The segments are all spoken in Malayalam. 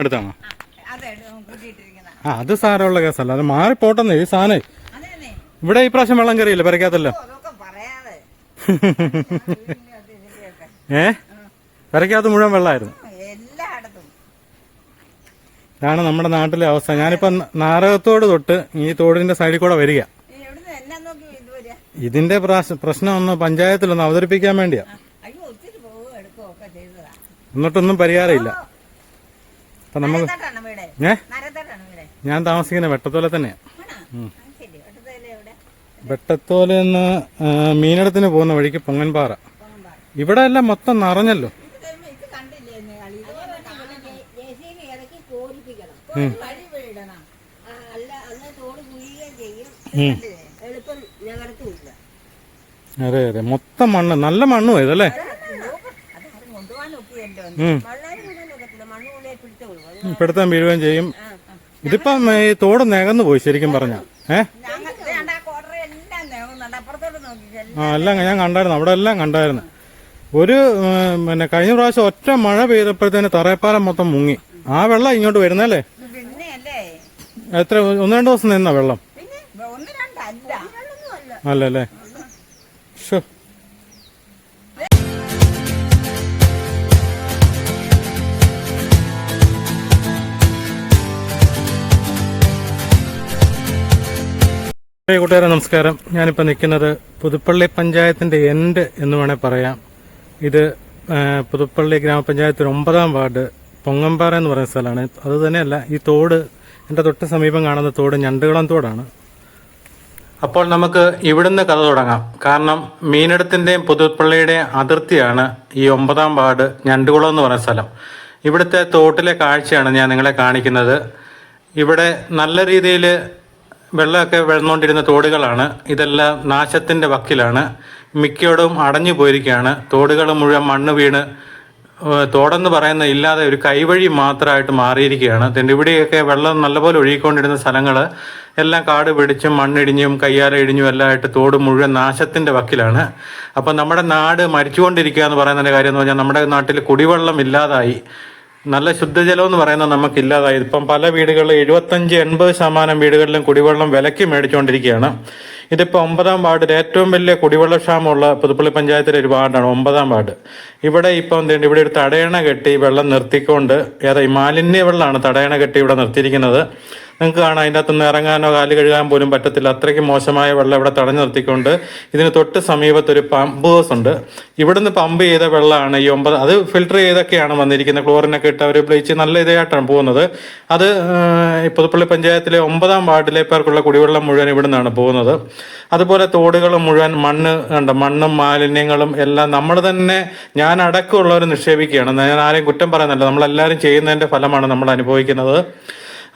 എടുത്താണോ? ആ അത് സാരമുള്ള കേസല്ല, അത് മാറിപ്പോട്ടെന്ന്. ഈ സാധനം ഇവിടെ ഈ പ്രാവശ്യം വെള്ളം കയറിയില്ല പെരക്കാത്തല്ലോ. പെരക്കാത്ത മുഴുവൻ വെള്ളമായിരുന്നു. ഇതാണ് നമ്മുടെ നാട്ടിലെ അവസ്ഥ. ഞാനിപ്പോ നാരകത്തോട് തൊട്ട് ഈ തോടിന്റെ സൈഡിൽ കൂടെ വരിക. ഇതിന്റെ പ്രശ്നം ഒന്ന് പഞ്ചായത്തിലൊന്ന് അവതരിപ്പിക്കാൻ വേണ്ടിയാ. എന്നിട്ടൊന്നും പരിഹാരമില്ല. അപ്പൊ നമുക്ക് ഞാൻ താമസിക്കുന്ന വെട്ടത്തോല തന്നെയാ. വെട്ടത്തോലെന്ന് മീനടത്തിന് പോകുന്ന വഴിക്ക് പൊങ്ങൻപാറ. ഇവിടെ എല്ലാം മൊത്തം നിറഞ്ഞല്ലോ. അതെ അതെ, മൊത്തം മണ്ണ്, നല്ല മണ്ണ് പോയതല്ലേ. പിടുത്തം വീഴുകയും ചെയ്യും. ഇതിപ്പം ഈ തോട് നികന്നു പോയി ശരിക്കും പറഞ്ഞ. എല്ലാം ഞാൻ കണ്ടായിരുന്നു, അവിടെ എല്ലാം കണ്ടായിരുന്നു. ഒരു പിന്നെ കഴിഞ്ഞ പ്രാവശ്യം ഒറ്റ മഴ പെയ്തപ്പോഴത്തേന് തറയപ്പാലം മൊത്തം മുങ്ങി. ആ വെള്ളം ഇങ്ങോട്ട് വരുന്നല്ലേ. എത്ര 1-2 ദിവസം നിന്ന വെള്ളം അല്ലല്ലേ. ഷോ കൂട്ടുകാരെ നമസ്കാരം. ഞാനിപ്പോൾ നിൽക്കുന്നത് പുതുപ്പള്ളി പഞ്ചായത്തിന്റെ എൻഡ് എന്ന് വേണേൽ പറയാം. ഇത് പുതുപ്പള്ളി ഗ്രാമപഞ്ചായത്തിൽ 9-ാം വാർഡ് പൊങ്ങമ്പാറ എന്ന് പറയുന്ന സ്ഥലമാണ്. അത് തന്നെയല്ല, ഈ തോട് എൻ്റെ തൊട്ട് സമീപം കാണുന്ന തോട് ഞണ്ടുകുളം തോടാണ്. അപ്പോൾ നമുക്ക് ഇവിടുന്ന് കഥ തുടങ്ങാം. കാരണം മീനടത്തിൻ്റെയും പുതുപ്പള്ളിയുടെയും അതിർത്തിയാണ് ഈ 9-ാം വാർഡ് ഞണ്ടുകുളം എന്ന് പറയുന്ന സ്ഥലം. ഇവിടുത്തെ തോട്ടിലെ കാഴ്ചയാണ് ഞാൻ നിങ്ങളെ കാണിക്കുന്നത്. ഇവിടെ നല്ല രീതിയിൽ വെള്ളമൊക്കെ വന്നുകൊണ്ടിരുന്ന തോടുകളാണ്. ഇതെല്ലാം നാശത്തിൻ്റെ വക്കിലാണ്. മിക്കയോടും അടഞ്ഞു പോയിരിക്കുകയാണ്. തോടുകൾ മുഴുവൻ മണ്ണ് വീണ് തോടെന്ന് പറയുന്ന ഇല്ലാതെ ഒരു കൈവഴി മാത്രമായിട്ട് മാറിയിരിക്കുകയാണ്. ഇവിടെയൊക്കെ വെള്ളം നല്ലപോലെ ഒഴുകിക്കൊണ്ടിരുന്ന സ്ഥലങ്ങൾ എല്ലാം കാട് പിടിച്ചും മണ്ണിടിഞ്ഞും കയ്യാല ഇടിഞ്ഞും എല്ലാം ആയിട്ട് തോട് മുഴുവൻ നാശത്തിൻ്റെ വക്കിലാണ്. അപ്പം നമ്മുടെ നാട് മരിച്ചുകൊണ്ടിരിക്കുക എന്ന് പറയുന്നതിൻ്റെ കാര്യം എന്ന് പറഞ്ഞാൽ നമ്മുടെ നാട്ടിൽ കുടിവെള്ളം ഇല്ലാതായി. നല്ല ശുദ്ധജലം എന്ന് പറയുന്നത് നമുക്കില്ലാതായി. ഇപ്പം പല വീടുകളിലും 75-80% വീടുകളിലും കുടിവെള്ളം വിലയ്ക്ക് മേടിച്ചുകൊണ്ടിരിക്കുകയാണ്. ഇതിപ്പോൾ 9-ാം വാർഡിൽ ഏറ്റവും വലിയ കുടിവെള്ള ക്ഷാമമുള്ള പുതുപ്പള്ളി പഞ്ചായത്തിലെ ഒരു വാർഡാണ് 9-ാം വാർഡ്. ഇവിടെ ഇപ്പം ഇവിടെ ഒരു തടയണ കെട്ടി വെള്ളം നിർത്തിക്കൊണ്ട്, ഈ മാലിന്യ വെള്ളമാണ് തടയണ കെട്ടി ഇവിടെ നിർത്തിയിരിക്കുന്നത്. നിങ്ങൾക്ക് കാണാം, അതിൻ്റെ അകത്തുനിന്ന് ഇറങ്ങാനോ കാല് കഴുകാൻ പോലും പറ്റത്തില്ല. അത്രയ്ക്ക് മോശമായ വെള്ളം ഇവിടെ തടഞ്ഞു നിർത്തിക്കൊണ്ട് ഇതിന് തൊട്ട് സമീപത്തൊരു പമ്പ് ഹൗസ് ഉണ്ട്. ഇവിടുന്ന് പമ്പ് ചെയ്ത വെള്ളമാണ് ഈ 9, അത് ഫിൽട്ടർ ചെയ്തൊക്കെയാണ് വന്നിരിക്കുന്നത്. ക്ലോറിനൊക്കെ ഇട്ട് അവർ ബ്ലീച്ച് നല്ല ഇതായിട്ടാണ് പോകുന്നത്. അത് പുതുപ്പള്ളി പഞ്ചായത്തിലെ 9-ാം വാർഡിലെ പേർക്കുള്ള കുടിവെള്ളം മുഴുവൻ ഇവിടെ നിന്നാണ് പോകുന്നത്. അതുപോലെ തോടുകൾ മുഴുവൻ മണ്ണും മാലിന്യങ്ങളും എല്ലാം നമ്മൾ തന്നെ, ഞാൻ അടക്കമുള്ളവർ നിക്ഷേപിക്കുകയാണ്. ഞാൻ ആരെയും കുറ്റം പറയുന്നില്ല, നമ്മളെല്ലാവരും ചെയ്യുന്നതിൻ്റെ ഫലമാണ് നമ്മൾ അനുഭവിക്കുന്നത്.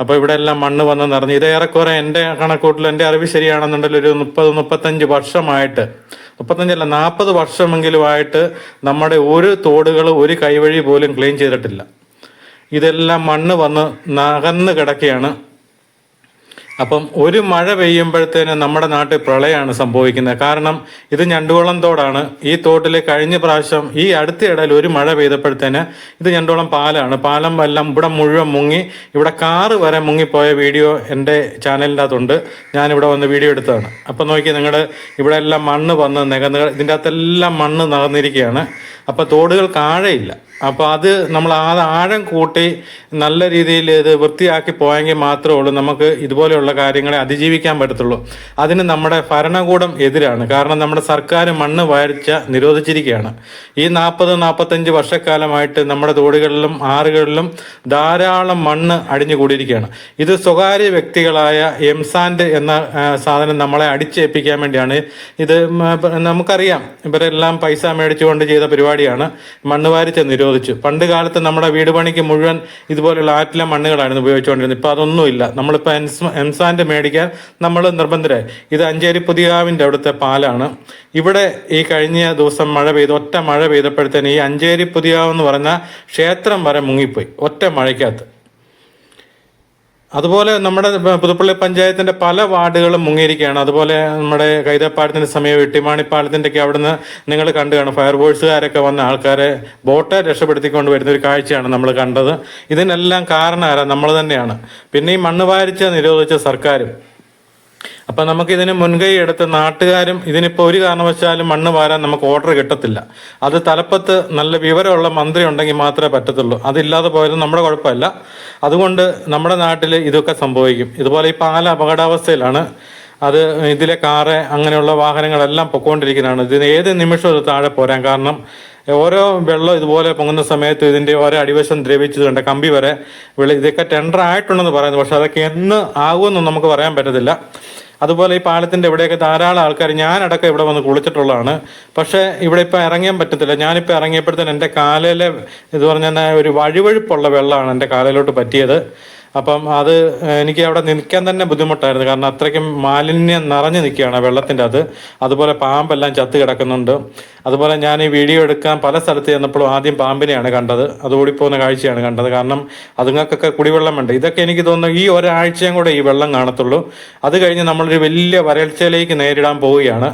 അപ്പോൾ ഇവിടെ എല്ലാം മണ്ണ് വന്ന് നിറഞ്ഞു. ഇത് ഏറെക്കുറെ എൻ്റെ കണക്കൂട്ടിൽ, എൻ്റെ അറിവ് ശരിയാണെന്നുണ്ടെങ്കിൽ ഒരു 30-35 വർഷമായിട്ട്, 35 അല്ല 40 വർഷമെങ്കിലുമായിട്ട് നമ്മുടെ ഒരു തോടുകൾ ഒരു കൈവഴി പോലും ക്ലീൻ ചെയ്തിട്ടില്ല. ഇതെല്ലാം മണ്ണ് വന്ന് നകന്ന് കിടക്കുകയാണ്. അപ്പം ഒരു മഴ പെയ്യുമ്പോഴത്തേന് നമ്മുടെ നാട്ടിൽ പ്രളയമാണ് സംഭവിക്കുന്നത്. കാരണം ഇത് ഞണ്ടുകുളം തോടാണ്. ഈ തോട്ടിൽ കഴിഞ്ഞ പ്രാവശ്യം ഈ അടുത്തിടയിൽ ഒരു മഴ പെയ്തപ്പോഴത്തേന്, ഇത് ഞണ്ടുകുളം പാലാണ്. പാലം എല്ലാം ഇവിടെ മുഴുവൻ മുങ്ങി. ഇവിടെ കാറ് വരെ മുങ്ങിപ്പോയ വീഡിയോ എൻ്റെ ചാനലിൻ്റെ അകത്തുണ്ട്. ഞാനിവിടെ വന്ന് വീഡിയോ എടുത്തതാണ്. അപ്പം നോക്കി നിങ്ങൾ, ഇവിടെ എല്ലാം മണ്ണ് വന്ന് നികന്ന്, ഇതിൻ്റെ അകത്തെല്ലാം മണ്ണ് നികന്നിരിക്കുകയാണ്. അപ്പോൾ തോടുകൾക്ക് ആഴയില്ല. അപ്പോൾ അത് നമ്മൾ ആഴം കൂട്ടി നല്ല രീതിയിൽ ഇത് വൃത്തിയാക്കി പോയെങ്കിൽ മാത്രമേ ഉള്ളൂ നമുക്ക് ഇതുപോലെയുള്ള കാര്യങ്ങളെ അതിജീവിക്കാൻ പറ്റത്തുള്ളൂ. അതിന് നമ്മുടെ ഭരണകൂടം എതിരാണ്. കാരണം നമ്മുടെ സർക്കാർ മണ്ണ് വാഴ്ച നിരോധിച്ചിരിക്കുകയാണ്. ഈ 40-45 വർഷക്കാലമായിട്ട് നമ്മുടെ തോടുകളിലും ആറുകളിലും ധാരാളം മണ്ണ് അടിഞ്ഞുകൂടിയിരിക്കുകയാണ്. ഇത് സ്വകാര്യ വ്യക്തികളായ എംസാൻഡ് എന്ന സാധനം നമ്മളെ അടിച്ചേൽപ്പിക്കാൻ വേണ്ടിയാണ്. ഇത് നമുക്കറിയാം, ഇവരെല്ലാം പൈസ മേടിച്ചുകൊണ്ട് ചെയ്ത പരിപാടിയാണ്. മണ്ണ് വാരിച്ച നിരോധിച്ചു. പണ്ട് കാലത്ത് നമ്മുടെ വീട് പണിക്ക് മുഴുവൻ ഇതുപോലെയുള്ള ആറ്റിലെ മണ്ണുകളായിരുന്നു ഉപയോഗിച്ചുകൊണ്ടിരുന്നത്. ഇപ്പോൾ അതൊന്നുമില്ല. നമ്മളിപ്പോൾ എംസാൻഡ് മേടിക്കാൻ നമ്മൾ നിർബന്ധരായി. ഇത് അഞ്ചേരി പുതിയകാവിൻ്റെ അവിടുത്തെ പാലാണ്. ഇവിടെ ഈ കഴിഞ്ഞ ദിവസം മഴ പെയ്തു, ഒറ്റ മഴ പെയ്തപ്പോഴത്തേന് ഈ അഞ്ചേരി പുതിയകാവ് എന്ന് പറഞ്ഞ ക്ഷേത്രം വരെ മുങ്ങിപ്പോയി ഒറ്റ മഴയ്ക്കകത്ത്. അതുപോലെ നമ്മുടെ പുതുപ്പള്ളി പഞ്ചായത്തിന്റെ പല വാർഡുകളും മുങ്ങിയിരിക്കുകയാണ്. അതുപോലെ നമ്മുടെ കൈതപ്പാടത്തിന്റെ സമയം വെട്ടിമാണിപ്പാലത്തിന്റെ ഒക്കെ അവിടുന്ന് നിങ്ങൾ കണ്ടു കാണും, ഫയർഫോഴ്സുകാരൊക്കെ വന്ന ആൾക്കാരെ ബോട്ടെ രക്ഷപ്പെടുത്തിക്കൊണ്ട് വരുന്ന ഒരു കാഴ്ചയാണ് നമ്മൾ കണ്ടത്. ഇതിനെല്ലാം കാരണം ആരാ? നമ്മൾ തന്നെയാണ്. പിന്നെ ഈ മണ്ണ് വാരിച്ച നിരോധിച്ച സർക്കാരും. അപ്പം നമുക്കിതിന് മുൻകൈ എടുത്ത് നാട്ടുകാരും ഇതിനിപ്പോൾ ഒരു കാരണവശാലും മണ്ണ് വാരാൻ നമുക്ക് ഓർഡർ കിട്ടത്തില്ല. അത് തലപ്പത്ത് നല്ല വിവരമുള്ള മന്ത്രി ഉണ്ടെങ്കിൽ മാത്രമേ പറ്റത്തുള്ളൂ. അതില്ലാതെ പോയത് നമ്മുടെ കുഴപ്പമില്ല. അതുകൊണ്ട് നമ്മുടെ നാട്ടിൽ ഇതൊക്കെ സംഭവിക്കും. ഇതുപോലെ ഈ പാല അപകടാവസ്ഥയിലാണ്. അത് ഇതിലെ കാറ് അങ്ങനെയുള്ള വാഹനങ്ങളെല്ലാം പൊക്കോണ്ടിരിക്കുന്നതാണ്. ഇതിന് ഏത് നിമിഷവും ഇത് താഴെ പോരാൻ. കാരണം ഓരോ വെള്ളം ഇതുപോലെ പൊങ്ങുന്ന സമയത്ത് ഇതിൻ്റെ ഓരോ അടിവശം ദ്രവിച്ചത് കണ്ട കമ്പി വരെ ഇതൊക്കെ ടെൻഡർ ആയിട്ടുണ്ടെന്ന് പറയുന്നു. പക്ഷെ അതൊക്കെ എന്ന് ആകുമെന്നും നമുക്ക് പറയാൻ പറ്റത്തില്ല. അതുപോലെ ഈ പാലത്തിൻ്റെ ഇവിടെയൊക്കെ ധാരാളം ആൾക്കാർ, ഞാനടക്കം ഇവിടെ വന്ന് കുളിച്ചിട്ടുള്ളതാണ്. പക്ഷേ ഇവിടെ ഇപ്പം ഇറങ്ങാൻ പറ്റത്തില്ല. ഞാനിപ്പോൾ ഇറങ്ങിയപ്പോഴത്തേന് എൻ്റെ കാലിലെ ഇത് പറഞ്ഞാൽ ഒരു വഴുവഴുപ്പുള്ള വെള്ളമാണ് എൻ്റെ കാലിലോട്ട് പറ്റിയത്. അപ്പം അത് എനിക്ക് അവിടെ നിൽക്കാൻ തന്നെ ബുദ്ധിമുട്ടായിരുന്നു. കാരണം അത്രയ്ക്കും മാലിന്യം നിറഞ്ഞു നിൽക്കുകയാണ് വെള്ളത്തിൻ്റെ അത്. അതുപോലെ പാമ്പെല്ലാം ചത്ത് കിടക്കുന്നുണ്ട്. അതുപോലെ ഞാൻ ഈ വീഡിയോ എടുക്കാൻ പല സ്ഥലത്ത് ചെന്നപ്പോഴും ആദ്യം പാമ്പിനെയാണ് കണ്ടത്. അത് ഓടിപ്പോകുന്ന കാഴ്ചയാണ് കണ്ടത്. കാരണം അതുങ്ങൾക്കൊക്കെ കുടിവെള്ളം വേണ്ട. ഇതൊക്കെ എനിക്ക് തോന്നുന്നു ഈ ഒരാഴ്ചയും കൂടെ ഈ വെള്ളം കാണത്തുള്ളൂ. അത് കഴിഞ്ഞ് നമ്മളൊരു വലിയ വരൾച്ചയിലേക്ക് നേരിടാൻ പോവുകയാണ്.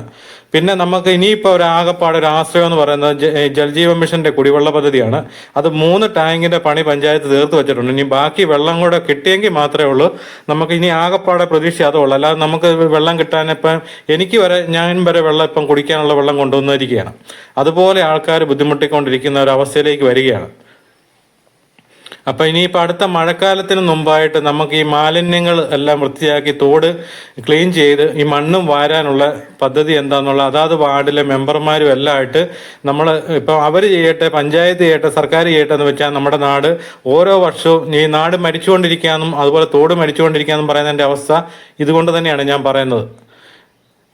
പിന്നെ നമുക്ക് ഇനിയിപ്പോൾ ഒരു ആകെപ്പാട് ഒരു ആശ്രയം എന്ന് പറയുന്നത് ജൽജീവൻ മിഷന്റെ കുടിവെള്ള പദ്ധതിയാണ്. അത് 3 ടാങ്കിന്റെ പണി പഞ്ചായത്ത് തീർത്ത് വെച്ചിട്ടുണ്ട്. ഇനി ബാക്കി വെള്ളം കൂടെ കിട്ടിയെങ്കിൽ മാത്രമേ ഉള്ളൂ നമുക്ക് ഇനി ആകെപ്പാടെ പ്രതീക്ഷ അതുള്ളൂ. അല്ലാതെ നമുക്ക് വെള്ളം കിട്ടാൻ ഇപ്പം ഞാൻ വരെ വെള്ളം ഇപ്പം കുടിക്കാനുള്ള വെള്ളം കൊണ്ടുവന്നിരിക്കുകയാണ്. അതുപോലെ ആൾക്കാർ ബുദ്ധിമുട്ടിക്കൊണ്ടിരിക്കുന്ന ഒരു അവസ്ഥയിലേക്ക് വരികയാണ്. അപ്പം ഇനിയിപ്പോൾ അടുത്ത മഴക്കാലത്തിന് മുമ്പായിട്ട് നമുക്ക് ഈ മാലിന്യങ്ങൾ എല്ലാം വൃത്തിയാക്കി തോട് ക്ലീൻ ചെയ്ത് ഈ മണ്ണും വാരാനുള്ള പദ്ധതി എന്താണെന്നുള്ള അതാത് വാർഡിലെ മെമ്പർമാരും എല്ലാം ആയിട്ട് നമ്മൾ ഇപ്പം അവർ ചെയ്യട്ടെ, പഞ്ചായത്ത് ചെയ്യട്ടെ, സർക്കാർ ചെയ്യട്ടെ എന്ന് വെച്ചാൽ നമ്മുടെ നാട് ഓരോ വർഷവും ഈ നാട് മരിച്ചുകൊണ്ടിരിക്കാമെന്നും അതുപോലെ തോട് മരിച്ചുകൊണ്ടിരിക്കാമെന്നും പറയുന്നതിൻ്റെ അവസ്ഥ ഇതുകൊണ്ട് തന്നെയാണ് ഞാൻ പറയുന്നത്.